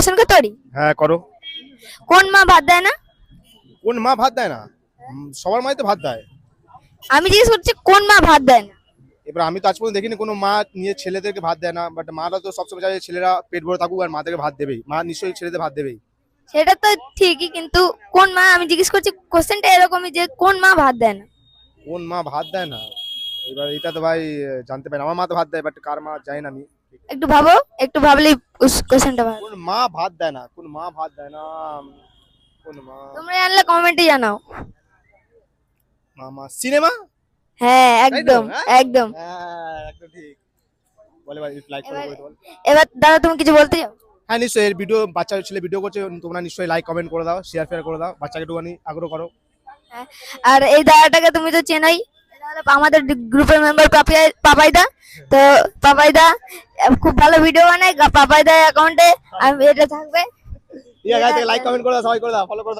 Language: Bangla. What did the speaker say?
কোশ্চেন করতে পারি? হ্যাঁ করো। কোন মা ভাত দেয় না? কোন মা ভাত দেয় না? সবার মাই তো ভাত দেয়। আমি জিজ্ঞেস করছি কোন মা ভাত দেয় না? এবার আমি তো আজ পর্যন্ত দেখিনি কোনো মা নিয়ে ছেলেদেরকে ভাত দেয় না, বাট মারা তো সবসময় চায় ছেলেরা পেট ভরে থাকুক আর মাদেরকে ভাত দেবেই, মা নিশ্চয়ই ছেলেদের ভাত দেবেই। সেটা তো ঠিকই, কিন্তু কোন মা, আমি জিজ্ঞেস করছি কোশ্চেনটা এরকমই যে কোন মা ভাত দেয় না? কোন মা ভাত দেয় না? এবার এটা তো ভাই জানতে পারি না। আমার মা তো ভাত দেয়, বাট কার মা জানি না আমি। একটু ভাবো, একটু ভাবলেই কোশ্চেনটা ভাবো। কোন মা ভাত দেয় না? কোন মা ভাত দেয় না? কোন মা? তোমরা জানলে কমেন্টে জানাও। মামা সিনেমা। হ্যাঁ তাই তো? একদম হ্যাঁ? একদম। হ্যাঁ একদম ঠিক। বলে ভাই লাইক করে এবার বল। এবার দাদা তুমি কিছু বলতে চাও? হ্যাঁ নিশ্চয়ই, এর ভিডিও বাচ্চা ছেলে ভিডিও করছে, তোমরা নিশ্চয়ই লাইক কমেন্ট করে দাও, শেয়ার ফেয়ার করে দাও, বাচ্চাকে একটুখানি আগ্রহ করো। হ্যাঁ, আর এই দাদাটাকে তুমি তো চেনোই, এটা হলো আমাদের গ্রুপের মেম্বার পাপাইদা। তো পাপাইদা খুব ভালো ভিডিও বানায়, পাপাইদা অ্যাকাউন্টে আমি এটা থাকবে। ঠিক আছে লাইক কমেন্ট করে দাও, সবাই করে দাও, ফলো করে দাও।